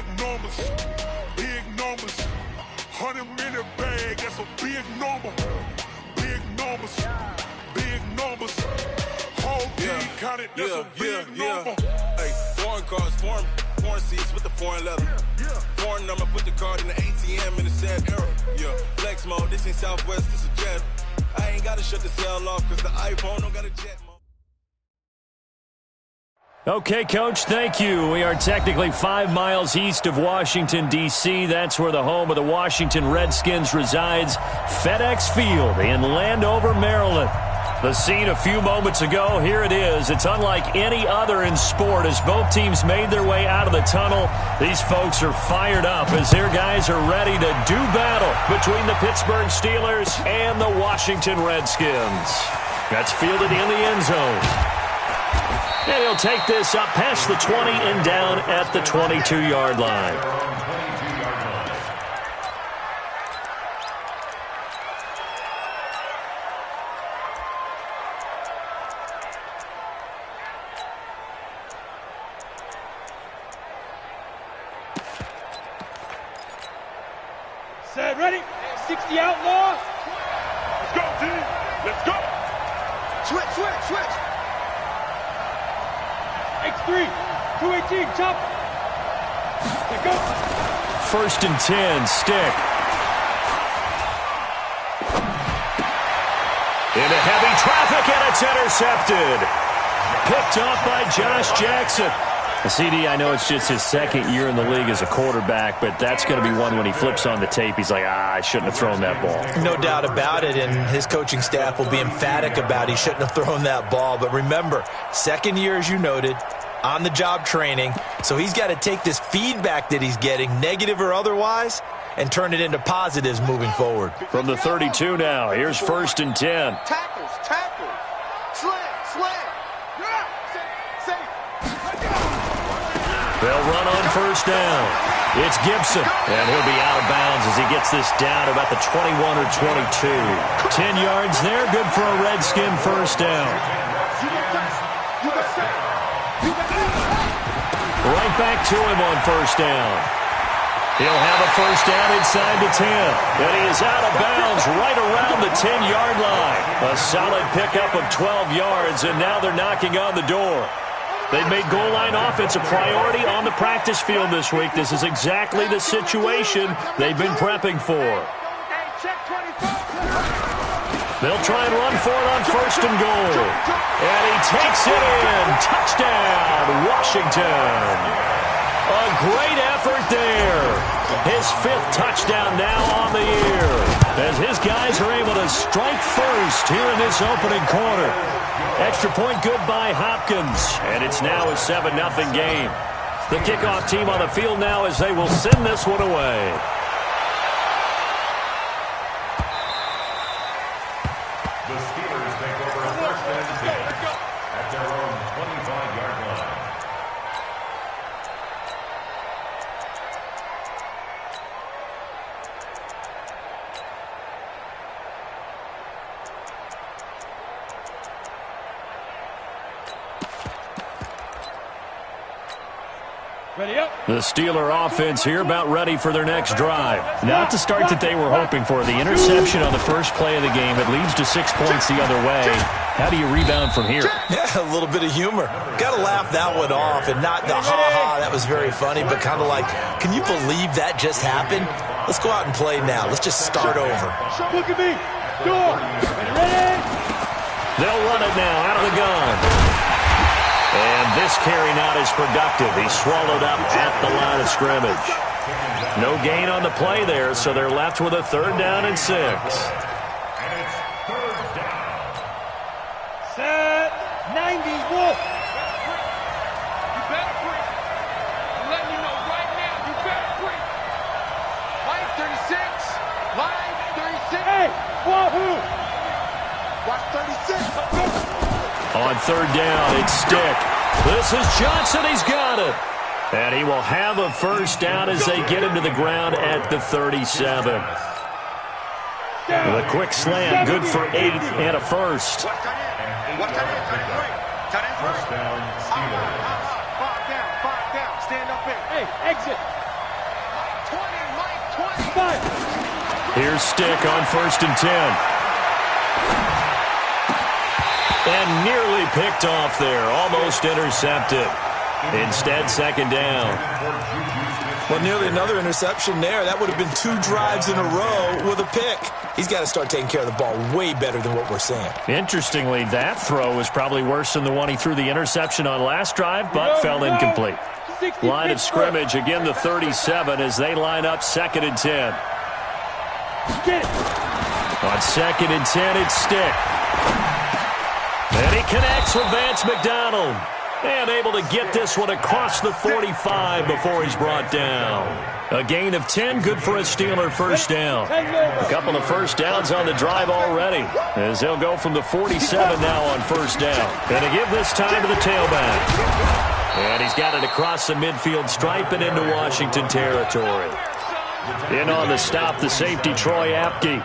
big numbers. Big numbers. 100-minute bag, that's a big number. Big numbers. Big numbers. Whole team counted, that's a big number. Hey, foreign cars, foreign seats with the foreign leather. Foreign number, put the card in the ATM in the sad era. Yeah, flex mode, this ain't Southwest, this is jet. I ain't gotta shut the cell off, cause the iPhone don't got a jet mode. Okay, Coach, thank you. We are technically 5 miles east of Washington, D.C. That's where the home of the Washington Redskins resides, FedEx Field in Landover, Maryland. The scene a few moments ago, here it is. It's unlike any other in sport as both teams made their way out of the tunnel. These folks are fired up as their guys are ready to do battle between the Pittsburgh Steelers and the Washington Redskins. That's fielded in the end zone. And he'll take this up past the 20 and down at the 22-yard line. Set, ready? 60 outlaw. Let's go, team. Let's go. Switch. X3, 218, chop. Let go. 1st and 10, stick. Into heavy traffic, and it's intercepted. Picked off by Josh Jackson. CD, I know it's just his 2nd year in the league as a quarterback, but that's going to be one when he flips on the tape, he's like, I shouldn't have thrown that ball. No doubt about it, and his coaching staff will be emphatic about he shouldn't have thrown that ball. But remember, 2nd year, as you noted, on-the-job training, so he's got to take this feedback that he's getting, negative or otherwise, and turn it into positives moving forward. From the 32 now, here's 1st and 10. Tackles, slam. They'll run on 1st down. It's Gibson, and he'll be out of bounds as he gets this down to about the 21 or 22. 10 yards there, good for a Redskin 1st down. Right back to him on 1st down. He'll have a 1st down inside the 10. And he is out of bounds right around the 10-yard line. A solid pickup of 12 yards, and now they're knocking on the door. They've made goal line offense a priority on the practice field this week. This is exactly the situation they've been prepping for. They'll try and run for it on 1st and goal. And he takes it in. Touchdown, Washington. A great effort there. His 5th touchdown now on the year as his guys are able to strike first here in this opening quarter. Extra point good by Hopkins, and it's now a 7-0 game. The kickoff team on the field now as they will send this one away. The Steelers take over 1st and 10 at their own 25-yard line. Ready up. The Steeler offense here about ready for their next drive. Not the start that they were hoping for. The interception on the first play of the game. It leads to 6 points the other way. How do you rebound from here? Yeah, a little bit of humor. Got to laugh that one off and not the ha-ha, that was very funny, but kind of like, can you believe that just happened? Let's go out and play now. Let's just start over. Look at me. Go. Ready? They'll run it now out of the gun. And this carry not as productive. He's swallowed up at the line of scrimmage. No gain on the play there, so they're left with a 3rd down and 6. And it's 3rd down. Set. 90, Wolf. You better breathe. I'm letting you know right now, you better breathe. Line 36. Line 36. Hey, Wahoo. Watch 36. On 3rd down, it's Stick. This is Johnson. He's got it. And he will have a 1st down as they get him to the ground at the 37. The quick slam, good for 8 and a 1st. First down, Steelers. 5 down. Stand up in. Hey, exit. Here's Stick on 1st and 10. And nearly picked off there. Almost intercepted. Instead, 2nd down. Well, nearly another interception there. That would have been 2 drives in a row with a pick. He's got to start taking care of the ball way better than what we're seeing. Interestingly, that throw was probably worse than the one he threw the interception on last drive, but fell incomplete. Line of scrimmage, again the 37 as they line up 2nd and 10. On 2nd and 10, it's Stick. And he connects with Vance McDonald. And able to get this one across the 45 before he's brought down. A gain of 10, good for a Steeler 1st down. A couple of 1st downs on the drive already, as they'll go from the 47 now on 1st down. And to give this time to the tailback. And he's got it across the midfield stripe and into Washington territory. In on the stop, the safety, Troy Apke.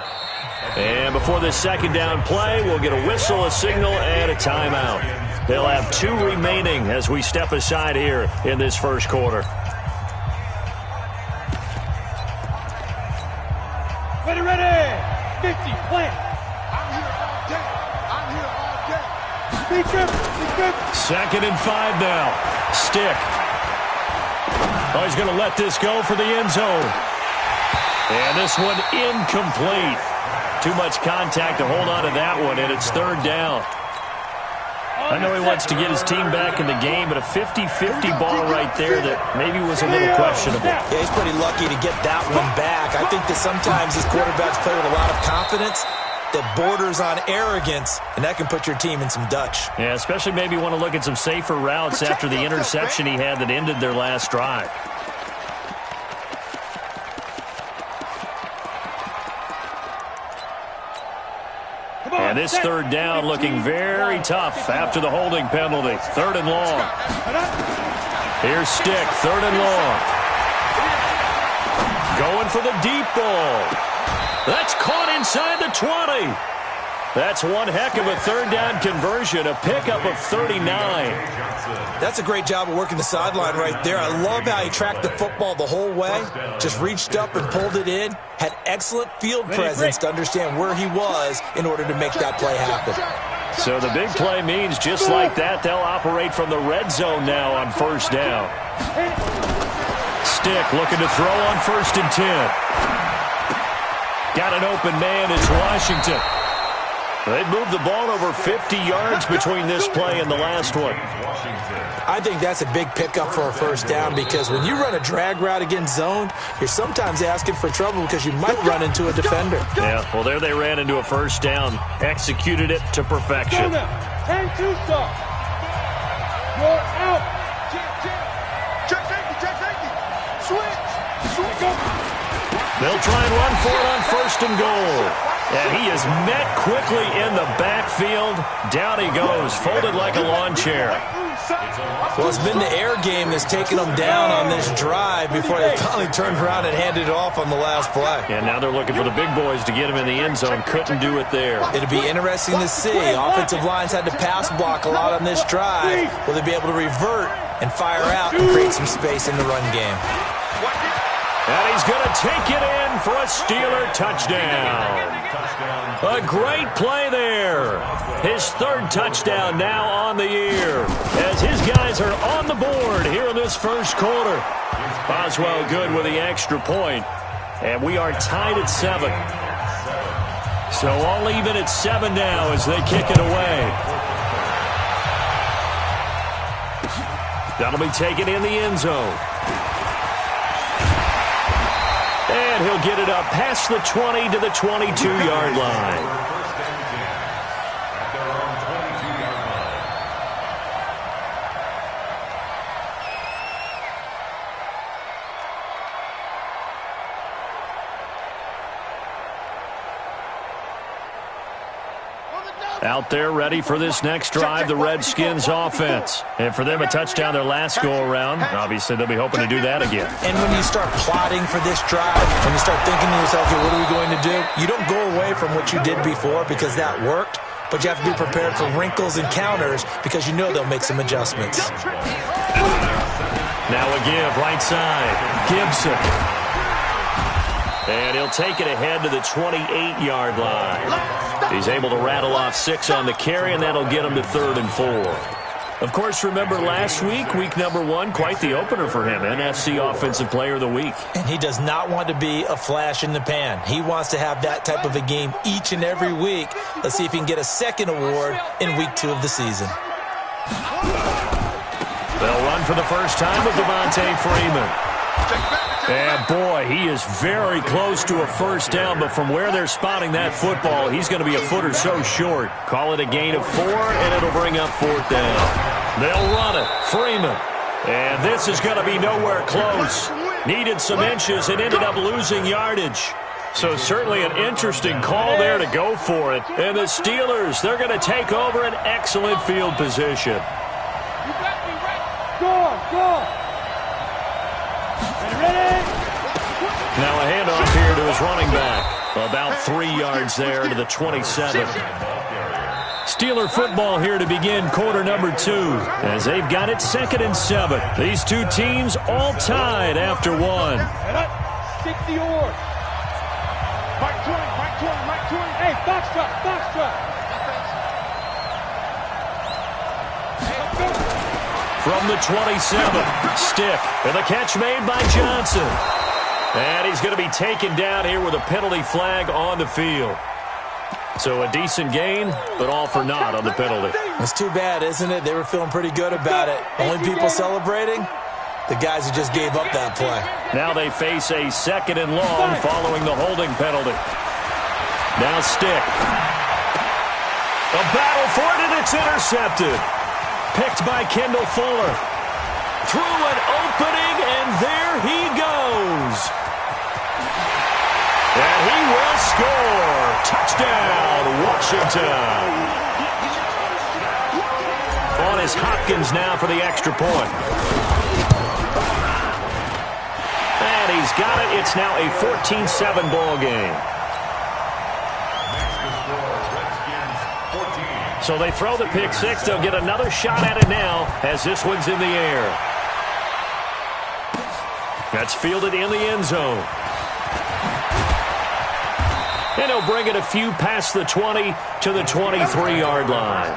And before this 2nd down play, we'll get a whistle, a signal, and a timeout. They'll have 2 remaining as we step aside here in this 1st quarter. Ready. 50, plant. I'm here all day. I'm here all day. Speak up. 2nd and 5 now. Stick. Oh, he's going to let this go for the end zone. And this one incomplete. Too much contact to hold on to that one, and it's 3rd down. I know he wants to get his team back in the game, but a 50-50 ball right there that maybe was a little questionable. Yeah, he's pretty lucky to get that one back. I think that sometimes his quarterbacks play with a lot of confidence that borders on arrogance, and that can put your team in some Dutch. Yeah, especially maybe want to look at some safer routes after the interception he had that ended their last drive. And this 3rd down looking very tough after the holding penalty. 3rd and long. Here's Stick, 3rd and long. Going for the deep ball. That's caught inside the 20. That's one heck of a 3rd down conversion, a pickup of 39. That's a great job of working the sideline right there. I love how he tracked the football the whole way, just reached up and pulled it in, had excellent field presence to understand where he was in order to make that play happen. So the big play means just like that, they'll operate from the red zone now on 1st down. Stick looking to throw on 1st and 10. Got an open man, it's Washington. They've moved the ball over 50 yards between this play and the last one. I think that's a big pickup for a 1st down because when you run a drag route against zone, you're sometimes asking for trouble because you might run into a defender. Yeah, well, there they ran into a 1st down, executed it to perfection. 10-2 stop. You're out. Check safety. Switch. They'll try and run for it on 1st and goal. And he is met quickly in the backfield. Down he goes, folded like a lawn chair. Well, it's been the air game that's taken them down on this drive before they finally turned around and handed it off on the last play. And now they're looking for the big boys to get him in the end zone. Couldn't do it there. It'll be interesting to see. Offensive lines had to pass block a lot on this drive. Will they be able to revert and fire out and create some space in the run game? And he's going to take it in for a Steeler touchdown. A great play there. His 3rd touchdown now on the year as his guys are on the board here in this 1st quarter. Boswell good with the extra point, and we are tied at 7. So all even at 7 now as they kick it away. That'll be taken in the end zone. And he'll get it up past the 20 to the 22-yard line. Out there ready for this next drive, the Redskins offense. And for them, a touchdown their last go-around. Obviously, they'll be hoping to do that again. And when you start plotting for this drive, when you start thinking to yourself, okay, what are we going to do? You don't go away from what you did before because that worked, but you have to be prepared for wrinkles and counters because you know they'll make some adjustments. Now a give, right side. Gibson. And he'll take it ahead to the 28-yard line. He's able to rattle off 6 on the carry, and that'll get him to 3rd and 4. Of course, remember last week, week number 1, quite the opener for him, NFC Offensive Player of the Week. And he does not want to be a flash in the pan. He wants to have that type of a game each and every week. Let's see if he can get a second award in week 2 of the season. They'll run for the first time with Devontae Freeman. And, boy, he is very close to a first down, but from where they're spotting that football, he's going to be a foot or so short. Call it a gain of 4, and it'll bring up 4th down. They'll run it. Freeman. And this is going to be nowhere close. Needed some inches and ended up losing yardage. So certainly an interesting call there to go for it. And the Steelers, they're going to take over an excellent field position. You got me right. Go. Ready? Now a handoff here to his running back. About 3 yards there to the 27. Steeler football here to begin quarter number 2 as they've got it 2nd and 7. These two teams all tied after 1. 60 or. Mike 20. Hey, foxtrot. From the 27, Stick, and the catch made by Johnson. And he's going to be taken down here with a penalty flag on the field. So a decent gain, but all for naught on the penalty. It's too bad, isn't it? They were feeling pretty good about it. Only people celebrating, the guys who just gave up that play. Now they face a 2nd and long following the holding penalty. Now Stick. A battle for it, and it's intercepted. Picked by Kendall Fuller. Through an opening, and there he goes. And he will score. Touchdown, Washington. On is Hopkins now for the extra point. And he's got it. It's now a 14-7 ball game. So they throw the pick 6. They'll get another shot at it now as this one's in the air. That's fielded in the end zone. And he'll bring it a few past the 20 to the 23-yard line.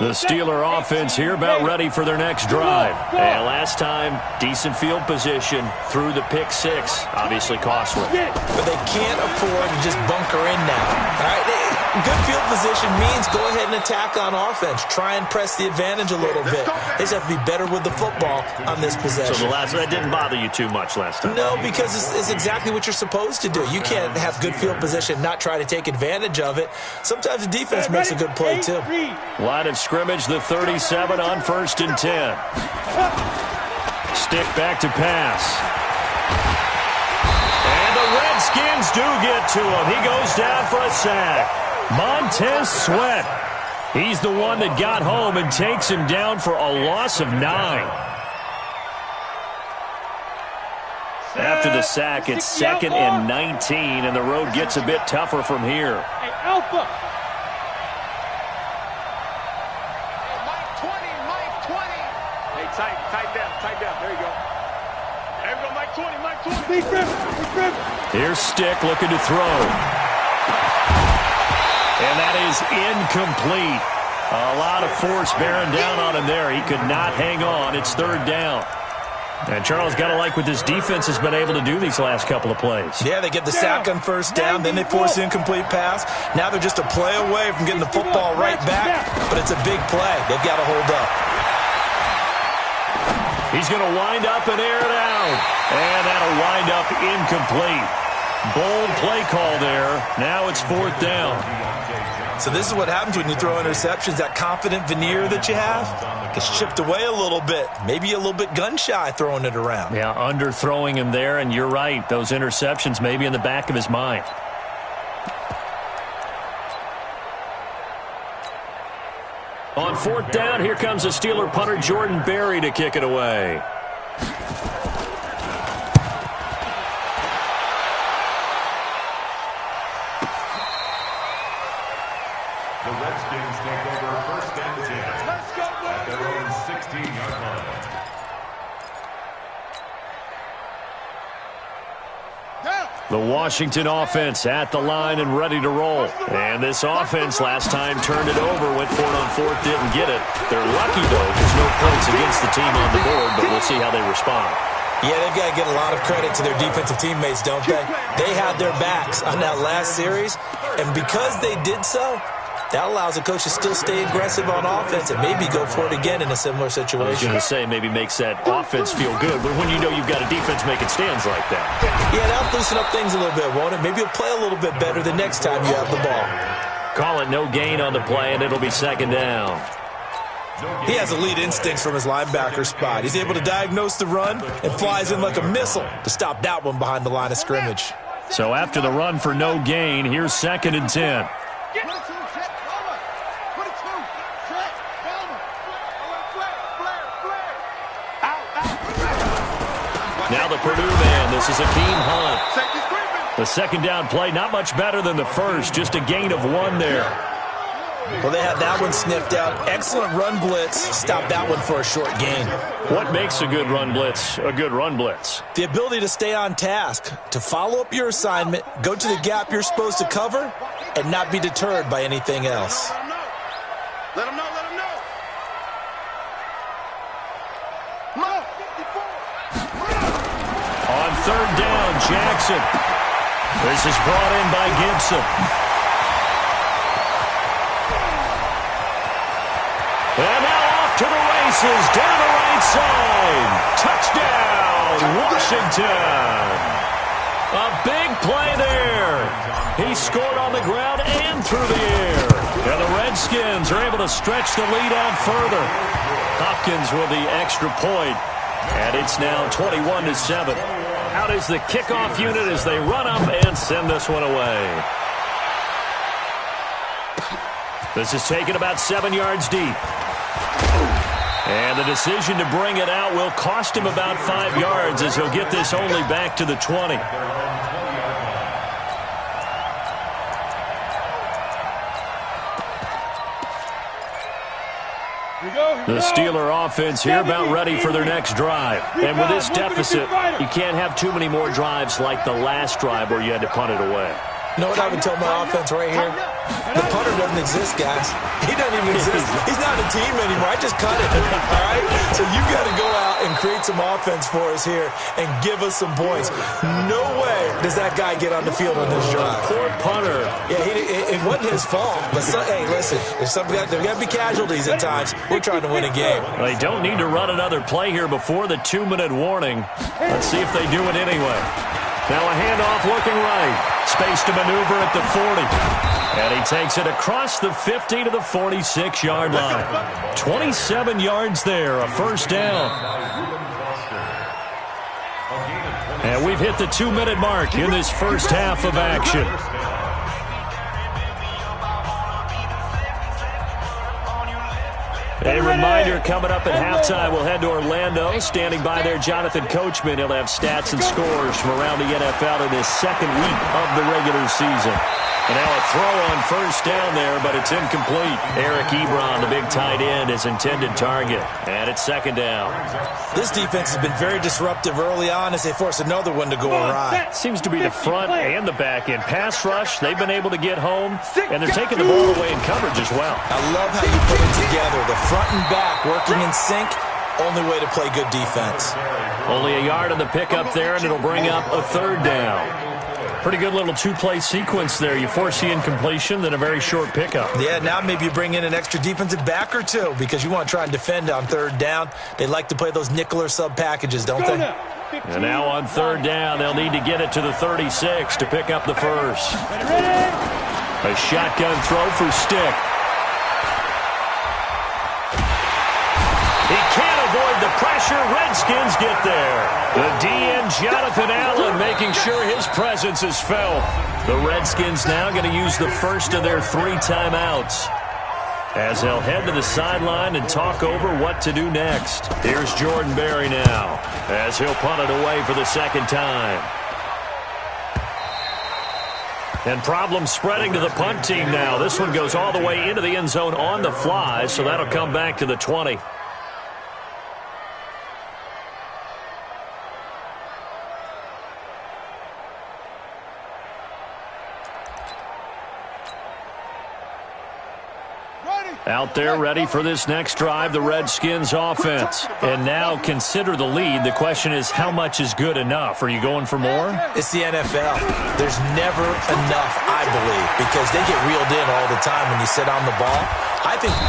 The Steeler offense here about ready for their next drive. And last time, decent field position through the pick 6. Obviously costly. But they can't afford to just bunker in now. All right? Good field position means go ahead and attack on offense. Try and press the advantage a little bit. They just have to be better with the football on this possession. So that didn't bother you too much last time? No, because it's exactly what you're supposed to do. You can't have good field position, not try to take advantage of it. Sometimes the defense makes a good play, too. Line of scrimmage, the 37 on 1st and 10. Stick back to pass. And the Redskins do get to him. He goes down for a sack. Montez Sweat. He's the one that got home and takes him down for a loss of 9. After the sack, it's 2nd and 19, and the road gets a bit tougher from here. Hey, Alpha. Tight down. There you go. There we go, Mike 20. Here's Stick looking to throw. And that is incomplete. A lot of force bearing down on him there. He could not hang on. It's 3rd down. And Charles got to like what this defense has been able to do these last couple of plays. Yeah, they get the sack on 1st down, then they force the incomplete pass. Now they're just a play away from getting the football right back, but it's a big play. They've got to hold up. He's going to wind up and air it out. And that'll wind up incomplete. Bold play call there. Now it's 4th down. So this is what happens when you throw interceptions. That confident veneer that you have gets chipped away a little bit. Maybe a little bit gun-shy throwing it around. Yeah, underthrowing him there, and you're right. Those interceptions may be in the back of his mind. On fourth down, here comes the Steeler punter Jordan Berry to kick it away. The Redskins take over first and 10 at their own 16-yard line. The Washington offense at the line and ready to roll. And this offense last time turned it over, went for it on fourth, didn't get it. They're lucky, though. There's no points against the team on the board, but we'll see how they respond. Yeah, they've got to get a lot of credit to their defensive teammates, don't they? They had their backs on that last series, and because they did so, that allows the coach to still stay aggressive on offense and maybe go for it again in a similar situation. I was going to say, maybe makes that offense feel good, but when you know you've got a defense making stands like that. Yeah, that'll loosen up things a little bit, won't it? Maybe you'll play a little bit better the next time you have the ball. Call it no gain on the play, and it'll be second down. He has elite instincts from his linebacker spot. He's able to diagnose the run and flies in like a missile to stop that one behind the line of scrimmage. So after the run for no gain, here's second and 10. Now the Purdue man, this is Akeem Hunt. The second down play, not much better than the first, just a gain of 1 there. Well, they had that one sniffed out. Excellent run blitz. Stop that one for a short gain. What makes a good run blitz a good run blitz? The ability to stay on task, to follow up your assignment, go to the gap you're supposed to cover, and not be deterred by anything else. Let him know. On third down, Jackson. This is brought in by Gibson. And now off to the races, down the right side. Touchdown, Washington. A big play there. He scored on the ground and through the air. And the Redskins are able to stretch the lead out further. Hopkins with the extra point. And it's now 21-7. Out is the kickoff unit as they run up and send this one away. This is taken about 7 yards deep. And the decision to bring it out will cost him about 5 yards as he'll get this only back to the 20. The Steeler offense here about ready for their next drive. And with this deficit, you can't have too many more drives like the last drive where you had to punt it away. You know what I would tell my offense right here? The punter doesn't exist, guys. He doesn't even exist. He's not a team anymore. I just cut it, all right? So you got to go out and create some offense for us here and give us some points. No way does that guy get on the field on this drive. Poor punter. Yeah, it wasn't his fault. But, hey, listen, there's got to be casualties at times. We're trying to win a game. They don't need to run another play here before the 2-minute warning. Let's see if they do it anyway. Now a handoff looking right. Space to maneuver at the 40. And he takes it across the 50 to the 46-yard line. 27 yards there, a first down. And we've hit the 2-minute mark in this first half of action. A reminder coming up at halftime, we'll head to Orlando. Standing by there, Jonathan Coachman. He'll have stats and scores from around the NFL in this second week of the regular season. And now a throw on first down there, but it's incomplete. Eric Ebron, the big tight end, is intended target. And it's second down. This defense has been very disruptive early on as they force another one to go awry. Seems to be the front and the back end. Pass rush, they've been able to get home, and they're taking the ball away in coverage as well. I love how you put it together. The front and back working in sync. Only way to play good defense. Only a yard on the pickup there, and it'll bring up a third down. Pretty good little two-play sequence there. You force the incompletion, then a very short pickup. Yeah, now maybe you bring in an extra defensive back or two because you want to try and defend on third down. They like to play those nickel or sub packages, don't they? And now on third down, they'll need to get it to the 36 to pick up the first. A shotgun throw for Stick. He can't avoid the pressure. Redskins get there. The DN, Jonathan Allen, making sure his presence is felt. The Redskins now going to use the first of their 3 timeouts as they'll head to the sideline and talk over what to do next. Here's Jordan Berry now as he'll punt it away for the second time. And problems spreading to the punt team now. This one goes all the way into the end zone on the fly, so that'll come back to the 20. Out there ready for this next drive, the Redskins offense. And now consider the lead. The question is, how much is good enough? Are you going for more? It's the NFL. There's never enough, I believe, because they get reeled in all the time when you sit on the ball.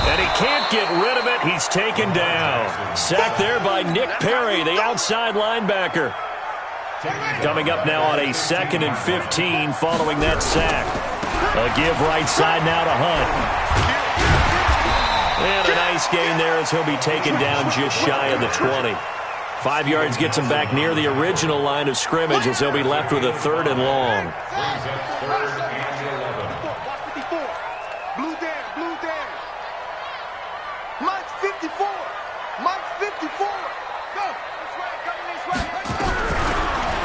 And he can't get rid of it. He's taken down. Sacked there by Nick Perry, the outside linebacker. Coming up now on a 2nd and 15 following that sack. A give right side now to Hunt. And a nice gain there as he'll be taken down just shy of the 20. 5 yards gets him back near the original line of scrimmage as he'll be left with a 3rd and long. Blue down. Mike's 54. Mike's 54. Go. This way, coming this way.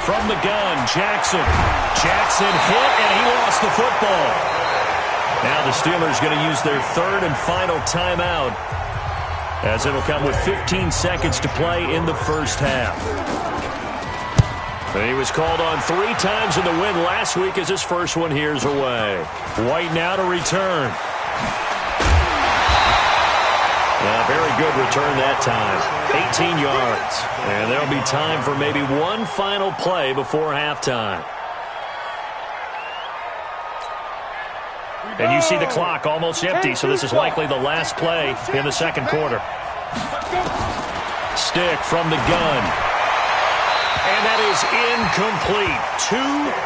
From the gun, Jackson. Jackson hit, and he lost the football. Now the Steelers going to use their 3rd and final timeout as it'll come with 15 seconds to play in the first half. And he was called on 3 times in the win last week as his first one here's away. White now to return. Very good return that time. 18 yards. And there'll be time for maybe one final play before halftime. And you see the clock almost empty, so this is likely the last play in the second quarter. Stick from the gun. And that is incomplete. 2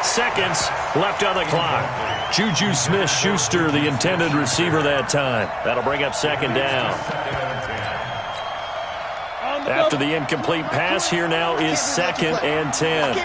seconds left on the clock. Juju Smith-Schuster, the intended receiver that time. That'll bring up 2nd down. After the incomplete pass, here now is 2nd and 10.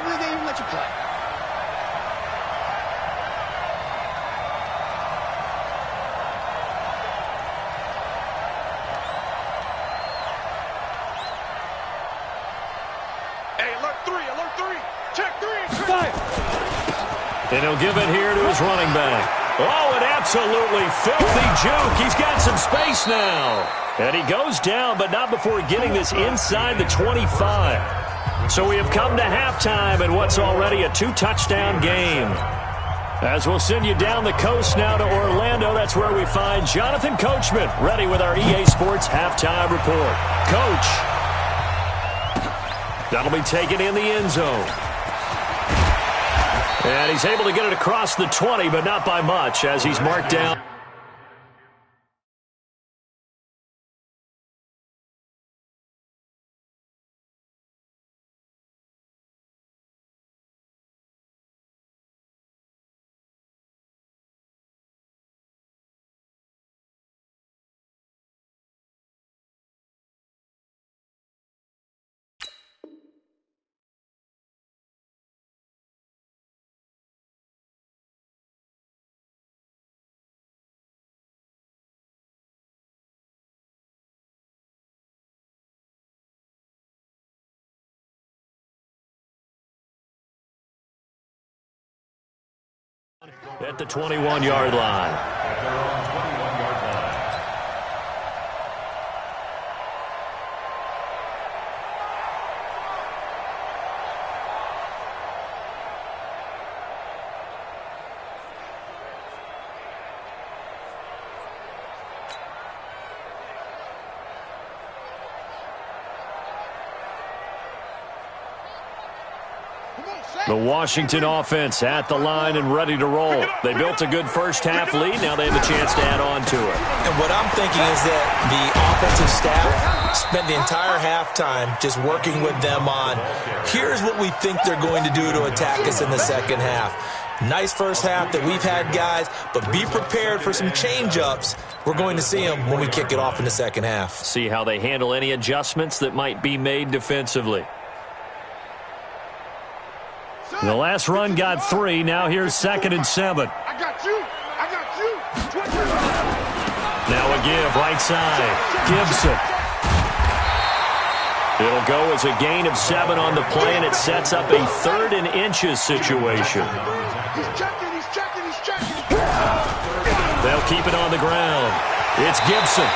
And he'll give it here to his running back. Oh, an absolutely filthy juke. He's got some space now. And he goes down, but not before getting this inside the 25. So we have come to halftime in what's already a 2-touchdown game. As we'll send you down the coast now to Orlando, that's where we find Jonathan Coachman, ready with our EA Sports halftime report. Coach. That'll be taken in the end zone. And he's able to get it across the 20, but not by much as he's marked down. At the 21-yard line. The Washington offense at the line and ready to roll. They built a good first-half lead. Now they have a chance to add on to it. And what I'm thinking is that the offensive staff spent the entire halftime just working with them on, here's what we think they're going to do to attack us in the second half. Nice first half that we've had, guys, but be prepared for some change-ups. We're going to see them when we kick it off in the second half. See how they handle any adjustments that might be made defensively. The last run got 3. Now here's 2nd and 7. I got you. I got you. Now a give right side. Gibson. It'll go as a gain of 7 on the play, and it sets up a 3rd and inches situation. He's checking. He's checking. He's checking. They'll keep it on the ground. It's Gibson.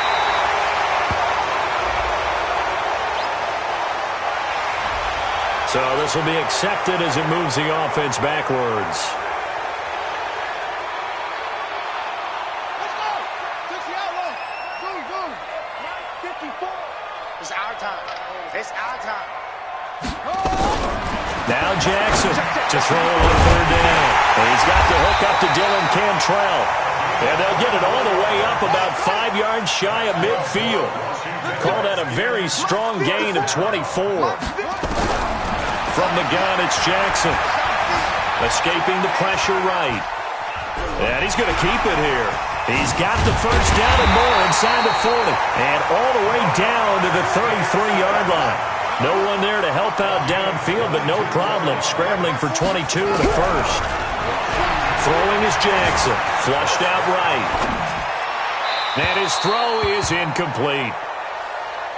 So this will be accepted as it moves the offense backwards. Let's go. 60 out long. Boom. 54. It's our time. It's our time. Now Jackson to throw on 3rd down. And he's got the hook up to Dylan Cantrell. And they'll get it all the way up about 5 yards shy of midfield. Call that a very strong gain of 24. From the gun, it's Jackson. Escaping the pressure right. And he's going to keep it here. He's got the first down and more inside the 40. And all the way down to the 33-yard line. No one there to help out downfield, but no problem. Scrambling for 22 to the first. Throwing is Jackson. Flushed out right. And his throw is incomplete.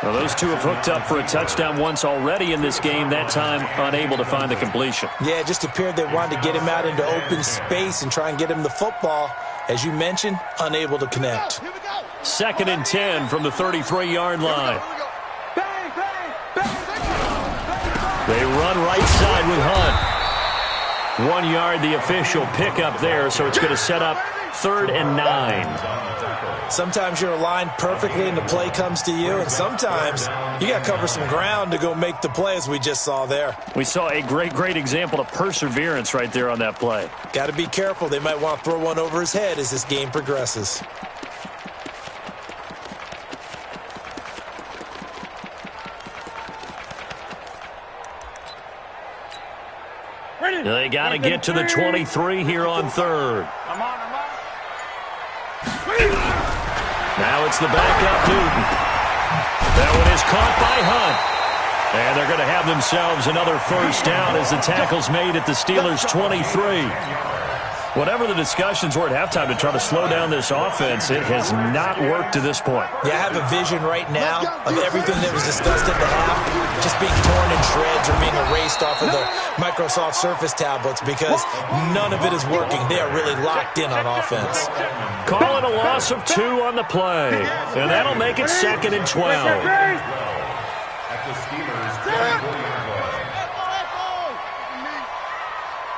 Well, those two have hooked up for a touchdown once already in this game, that time unable to find the completion. Yeah, it just appeared they wanted to get him out into open space and try and get him the football. As you mentioned, unable to connect. 2nd and 10 from the 33-yard line. They run right side with Hunt. 1 yard, the official pickup there, so it's going to set up 3rd and 9. Sometimes you're aligned perfectly and the play comes to you, and sometimes you got to cover some ground to go make the play, as we just saw there. We saw a great example of perseverance right there on that play. Got to be careful. They might want to throw one over his head as this game progresses. They got to get to the 23 here on 3rd. Now it's the backup Newton. That one is caught by Hunt. And they're going to have themselves another first down as the tackle's made at the Steelers' 23. Whatever the discussions were at halftime to try to slow down this offense, it has not worked to this point. Yeah, I have a vision right now of everything that was discussed at the half just being torn in shreds or being erased off of the Microsoft Surface tablets because none of it is working. They are really locked in on offense. Call it a loss of 2 on the play, and that'll make it 2nd and 12. At the Steelers'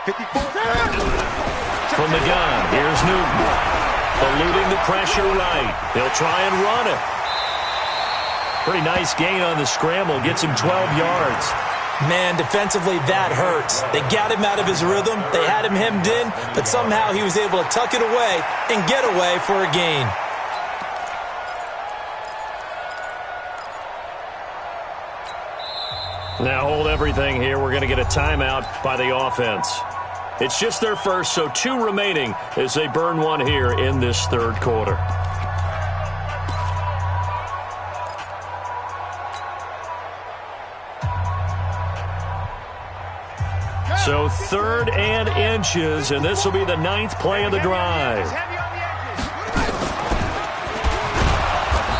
54. From the gun, here's Newton. Eluding the pressure right. He'll try and run it. Pretty nice gain on the scramble. Gets him 12 yards. Man, defensively, that hurts. They got him out of his rhythm. They had him hemmed in, but somehow he was able to tuck it away and get away for a gain. Now hold everything here. We're going to get a timeout by the offense. It's just their first, so 2 remaining as they burn one here in this 3rd quarter. So 3rd and inches, and this will be the 9th play of the drive.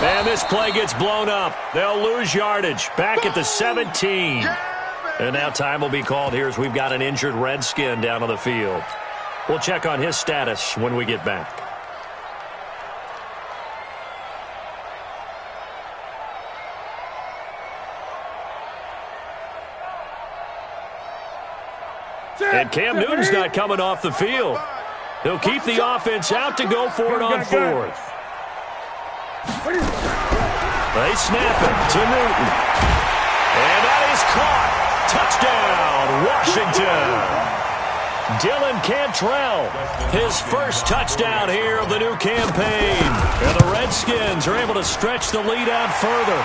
And this play gets blown up. They'll lose yardage back at the 17. And now time will be called here as we've got an injured Redskin down on the field. We'll check on his status when we get back. And Cam Newton's not coming off the field. He'll keep the offense out to go for it on 4th. They snap it to Newton. And that is caught. Touchdown, Washington. Dylan Cantrell, his first touchdown here of the new campaign. And the Redskins are able to stretch the lead out further.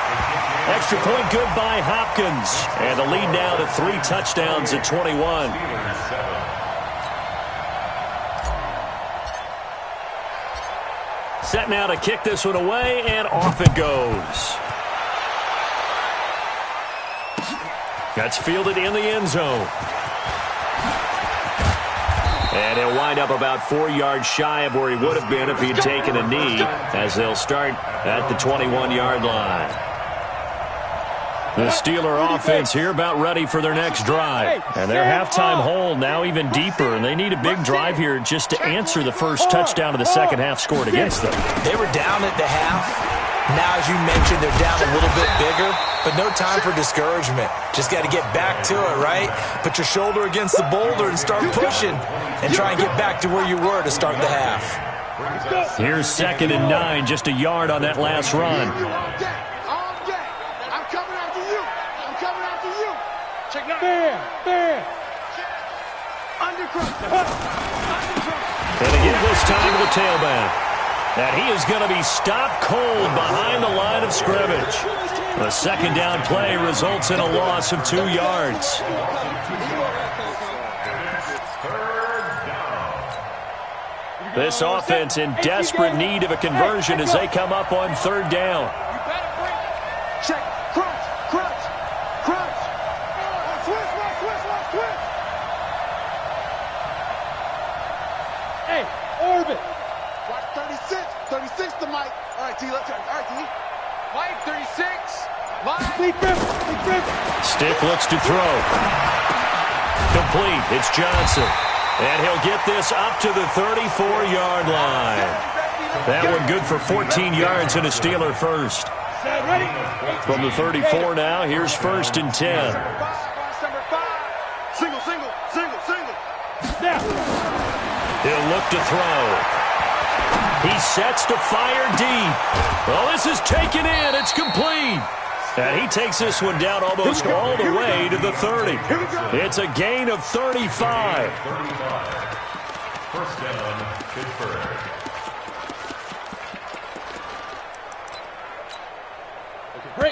Extra point good by Hopkins. And the lead now to 3 touchdowns at 21. Set now to kick this one away, and off it goes. That's fielded in the end zone. And he'll wind up about 4 yards shy of where he would have been if he'd taken a knee, as they'll start at the 21-yard line. The Steeler offense here about ready for their next drive. And their halftime hole now even deeper, and they need a big drive here just to answer the first touchdown of the second half scored against them. They were down at the half. Now, as you mentioned, they're down a little bit bigger, but no time for discouragement. Just got to get back to it, right? Put your shoulder against the boulder and start pushing and try and get back to where you were to start the half. Here's 2nd and 9, just a yard on that last run. I'm coming after you. I'm coming after you. Check it out. Fair. Undercross. And again this time to the tailback. And he is going to be stopped cold behind the line of scrimmage. The second down play results in a loss of 2 yards. This offense in desperate need of a conversion as they come up on 3rd down. Check. Crunch. Twist. Hey, orbit. Watch 36 to Mike. All right, T, let's turn. All right, T. Mike, 36. Mike. Big grip. Stick looks to throw. Complete. It's Johnson. And he'll get this up to the 34-yard line. That one good for 14 yards and a Steeler first. Ready? From the 34 now, here's 1st and 10. Number 5. Single. Now. He'll look to throw. He sets to fire deep. Well, this is taken in. It's complete. And he takes this one down almost all the way to the 30. It's a gain of 35. 1st down, Pittsburgh.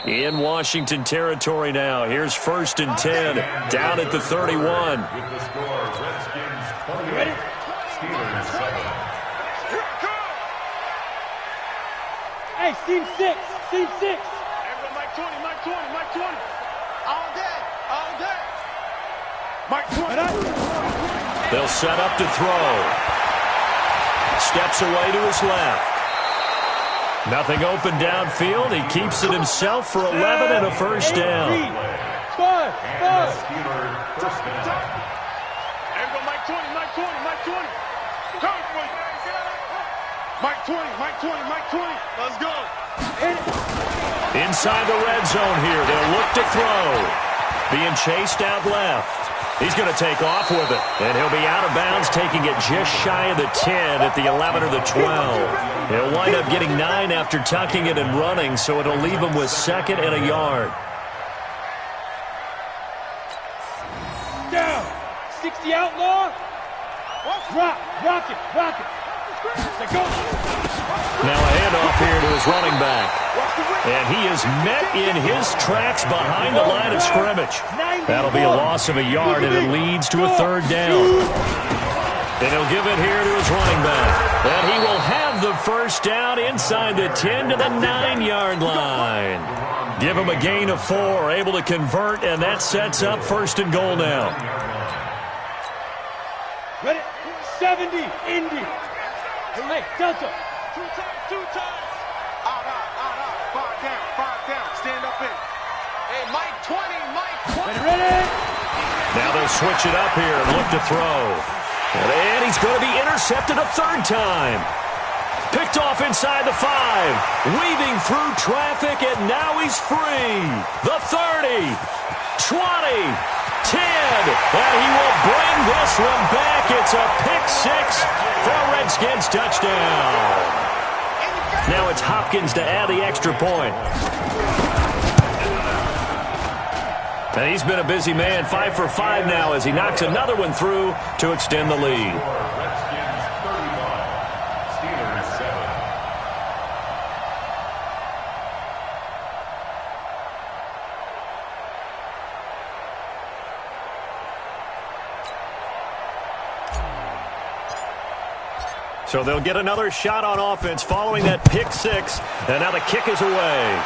In Washington territory now. Here's 1st and 10. Down at the 31. With the score, Redskins 28, Steelers 7. Hey, seam 6. Everybody, Mike 20. All day. Mike 20. They'll set up to throw. Steps away to his left. Nothing open downfield. He keeps it himself for 11 and a 1st down. Five. Steelers 1st down. Everybody, Mike 20. Come on. Mike 20. Let's go. Inside the red zone here. They'll look to throw. Being chased out left. He's going to take off with it. And he'll be out of bounds, taking it just shy of the 10 at the 11 or the 12. He'll wind up getting 9 after tucking it and running, so it'll leave him with 2nd and a yard. Down. 60 outlaw. Rock it. Let's go. Now a handoff here to his running back. And he is met in his tracks behind the line of scrimmage. That'll be a loss of a yard, and it leads to a 3rd down. And he'll give it here to his running back. And he will have the 1st down inside the 10 to the 9-yard line. Give him a gain of 4, able to convert, and that sets up 1st and goal now. Ready? 70. Indy. Hey, Delta. Two times. Out. 5 down. Stand up in. Hey, Mike 20. Ready? Now they'll switch it up here and look to throw. And he's going to be intercepted a 3rd time. Picked off inside the 5. Weaving through traffic, and now he's free. The 30. 20. 10. And he will bring this one back. It's a pick 6 for a Redskins touchdown. Now it's Hopkins to add the extra point. And he's been a busy man, 5 for 5 now as he knocks another one through to extend the lead. Redskins 35, Steelers 7. So they'll get another shot on offense following that pick six. And now the kick is away.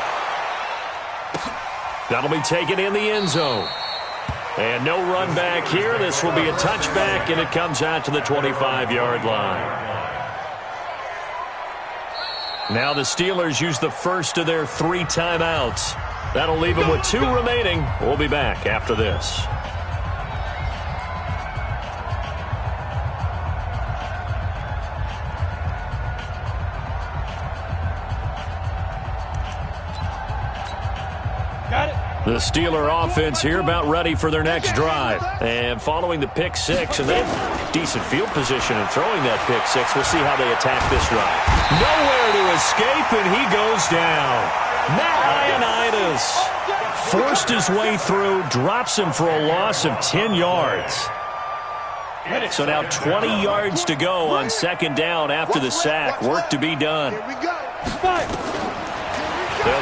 That'll be taken in the end zone. And no run back here. This will be a touchback, and it comes out to the 25-yard line. Now the Steelers use the first of their 3 timeouts. That'll leave them with 2 remaining. We'll be back after this. The Steeler offense here about ready for their next drive. And following the pick six, and they have decent field position in throwing that pick six. We'll see how they attack this drive. Nowhere to escape, and he goes down. Matt Ioannidis forced his way through, drops him for a loss of 10 yards. So now 20 yards to go on second down after the sack. Work to be done. They'll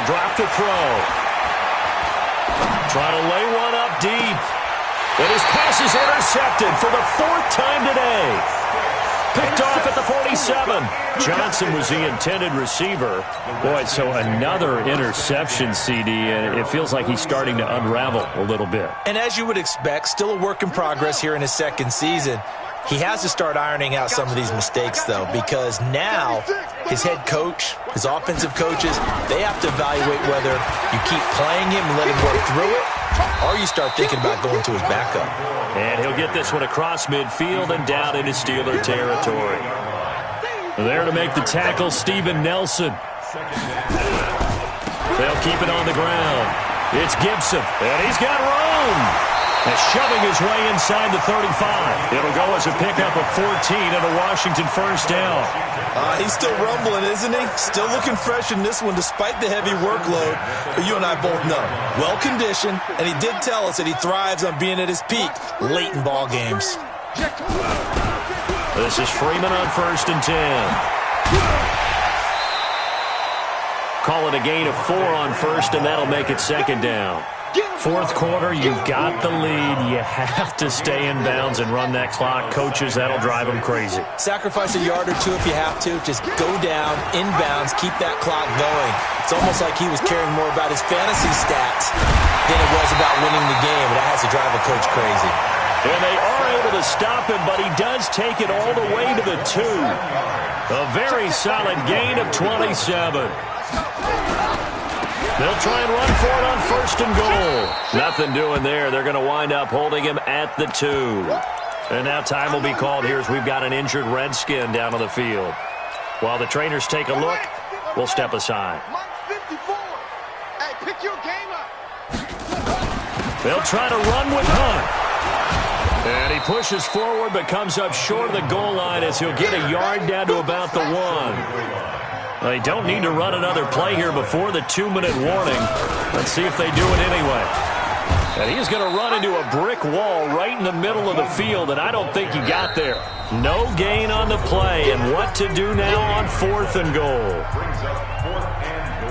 drop the throw. Trying to lay one up deep. And his pass is intercepted for the 4th time today. Picked off at the 47. Johnson was the intended receiver. Boy, so another interception, CD, and it feels like he's starting to unravel a little bit. And as you would expect, still a work in progress here in his second season. He has to start ironing out some of these mistakes, though, because now his head coach, his offensive coaches, they have to evaluate whether you keep playing him and let him work through it, or you start thinking about going to his backup. And he'll get this one across midfield and down into Steeler territory. There to make the tackle, Steven Nelson. They'll keep it on the ground. It's Gibson, and he's got room. And shoving his way inside the 35. It'll go as a pickup of 14 and a Washington first down. He's still rumbling, isn't he? Still looking fresh in this one despite the heavy workload. But you and I both know, well-conditioned, and he did tell us that he thrives on being at his peak late in ball games. This is Freeman on 1st and 10. Call it a gain of 4 on 1st, and that'll make it second down. 4th quarter, you've got the lead. You have to stay in bounds and run that clock. Coaches, that'll drive them crazy. Sacrifice a yard or 2 if you have to. Just go down, in bounds, keep that clock going. It's almost like he was caring more about his fantasy stats than it was about winning the game. That has to drive a coach crazy. And they are able to stop him, but he does take it all the way to the 2. A very solid gain of 27. They'll try and run for it on 1st and goal. Nothing doing there. They're going to wind up holding him at the 2. And now time will be called here as we've got an injured Redskin down on the field. While the trainers take a look, we'll step aside. They'll try to run with Hunt. And he pushes forward but comes up short of the goal line as he'll get a yard down to about the 1. They don't need to run another play here before the 2-minute warning. Let's see if they do it anyway. And he's going to run into a brick wall right in the middle of the field, and I don't think he got there. No gain on the play, and what to do now on 4th and goal. Brings up 4th and goal.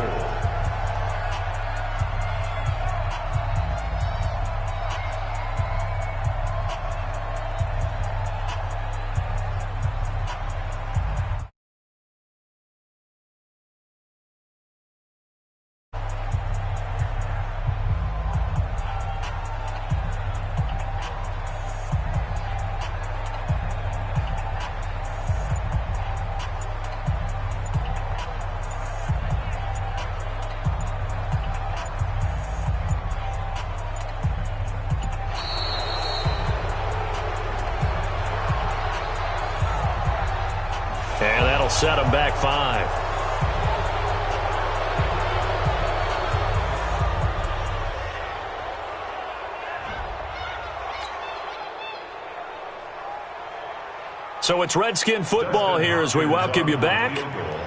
And that'll set him back 5. So it's Redskin football here as we welcome you back.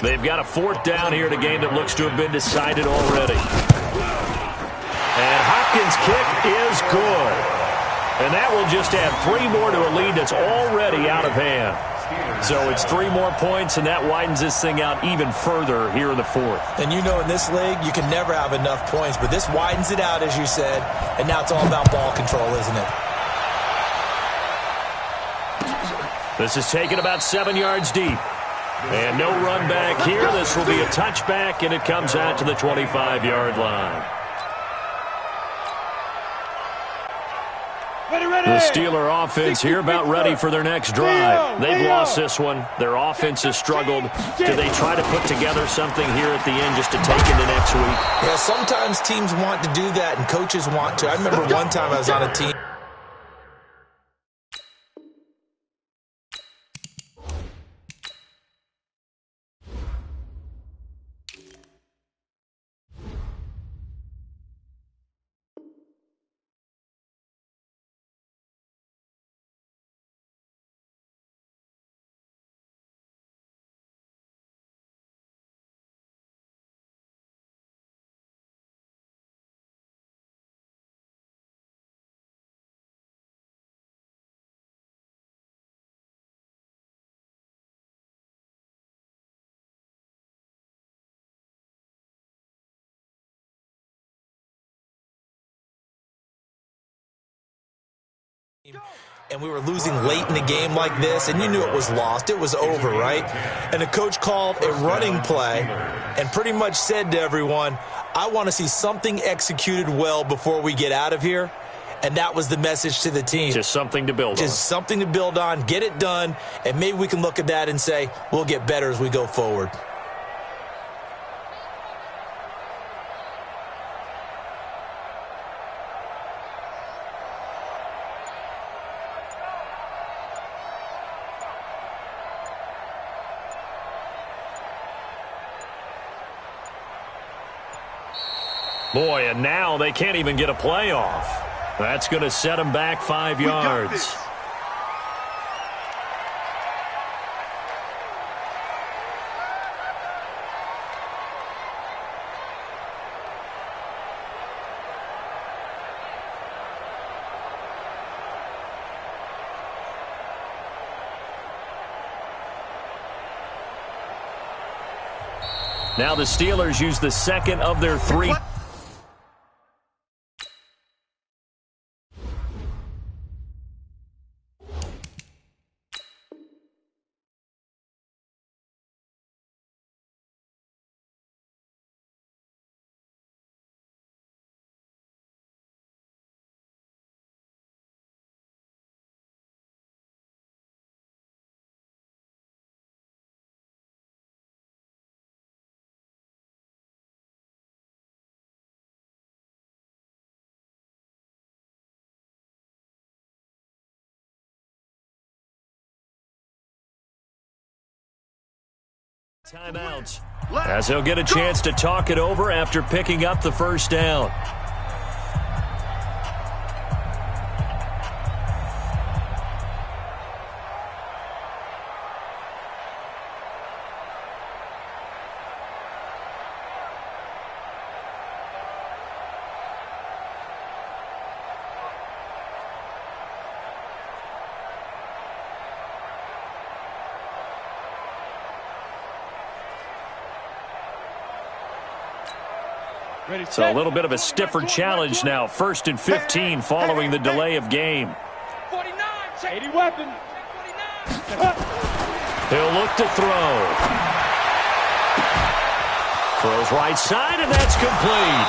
They've got a 4th down here in a game that looks to have been decided already. And Hopkins' kick is good. And that will just add 3 more to a lead that's already out of hand. So it's 3 more points, and that widens this thing out even further here in the 4th. And you know in this league, you can never have enough points, but this widens it out, as you said, and now it's all about ball control, isn't it? This is taken about 7 yards deep. And no run back here. This will be a touchback, and it comes out to the 25-yard line. The Steeler offense here about ready for their next drive. They've lost this one. Their offense has struggled. Do they try to put together something here at the end just to take into next week? Yeah, sometimes teams want to do that and coaches want to. I remember one time I was on a team. And we were losing late in the game like this, and you knew it was lost. It was over, right? And the coach called a running play and pretty much said to everyone, I want to see something executed well before we get out of here. And that was the message to the team. Just something to build on. Just something to build on, get it done, and maybe we can look at that and say, we'll get better as we go forward. Boy, and now they can't even get a playoff. That's going to set them back 5 yards. Now the Steelers use the second of their three. Timeouts, as he'll get a chance to talk it over after picking up the first down. So a little bit of a stiffer challenge now. 1st and 15 following the delay of game. 80 weapon. He'll look to throw. Throws right side, and that's complete.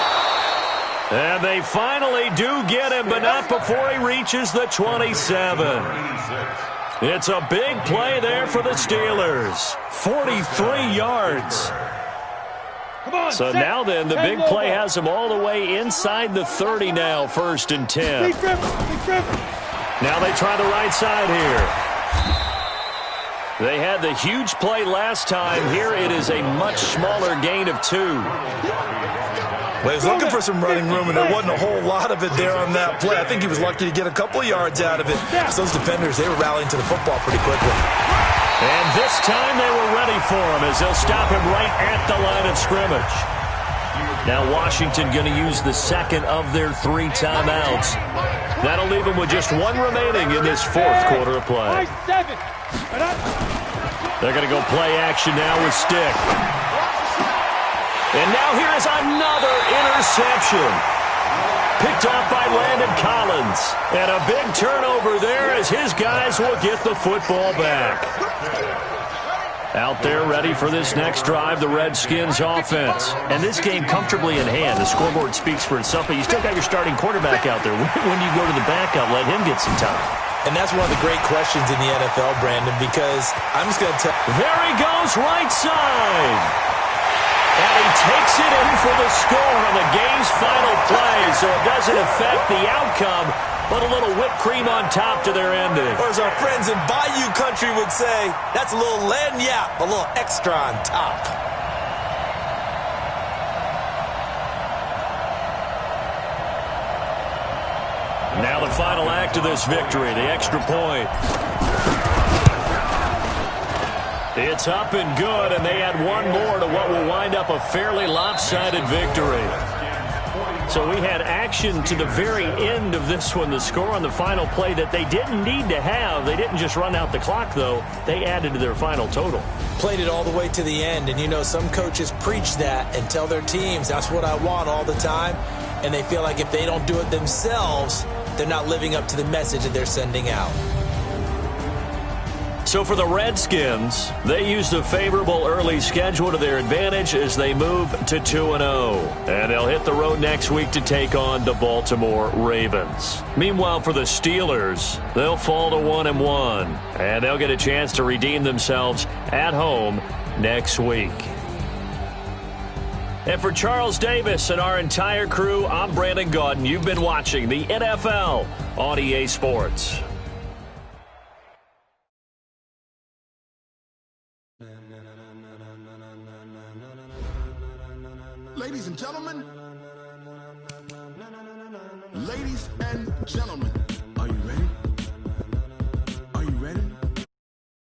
And they finally do get him, but not before he reaches the 27. It's a big play there for the Steelers. 43 yards. So now then, the big play has them all the way inside the 30 now, 1st and 10. Now they try the right side here. They had the huge play last time. Here it is a much smaller gain of 2. Well, he was looking for some running room, and there wasn't a whole lot of it there on that play. I think he was lucky to get a couple of yards out of it. Because those defenders, they were rallying to the football pretty quickly. And this time they were ready for him as they'll stop him right at the line of scrimmage. Now Washington going to use the second of their 3 timeouts. That'll leave them with just 1 remaining in this 4th quarter of play. They're going to go play action now with Stick. And now here is another interception. Picked up by Landon Collins. And a big turnover there as his guys will get the football back. Out there ready for this next drive, the Redskins offense. And this game comfortably in hand. The scoreboard speaks for itself, but you still got your starting quarterback out there. When do you go to the backup, let him get some time? And that's one of the great questions in the NFL, Brandon, because I'm just going to tell you. There he goes, right side. And he takes it in for the score on the game's final play, so it doesn't affect the outcome, but a little whipped cream on top to their ending. Or as our friends in Bayou Country would say, that's a little lagniappe, a little extra on top. Now the final act of this victory, the extra point. It's up and good, and they add one more to what will wind up a fairly lopsided victory. So we had action to the very end of this one, the score on the final play that they didn't need to have. They didn't just run out the clock, though. They added to their final total. Played it all the way to the end, and you know, some coaches preach that and tell their teams, that's what I want all the time, and they feel like if they don't do it themselves, they're not living up to the message that they're sending out. So for the Redskins, they used a favorable early schedule to their advantage as they move to 2-0. And they'll hit the road next week to take on the Baltimore Ravens. Meanwhile, for the Steelers, they'll fall to 1-1. And they'll get a chance to redeem themselves at home next week. And for Charles Davis and our entire crew, I'm Brandon Gaudin. You've been watching the NFL on EA Sports. Ladies and gentlemen,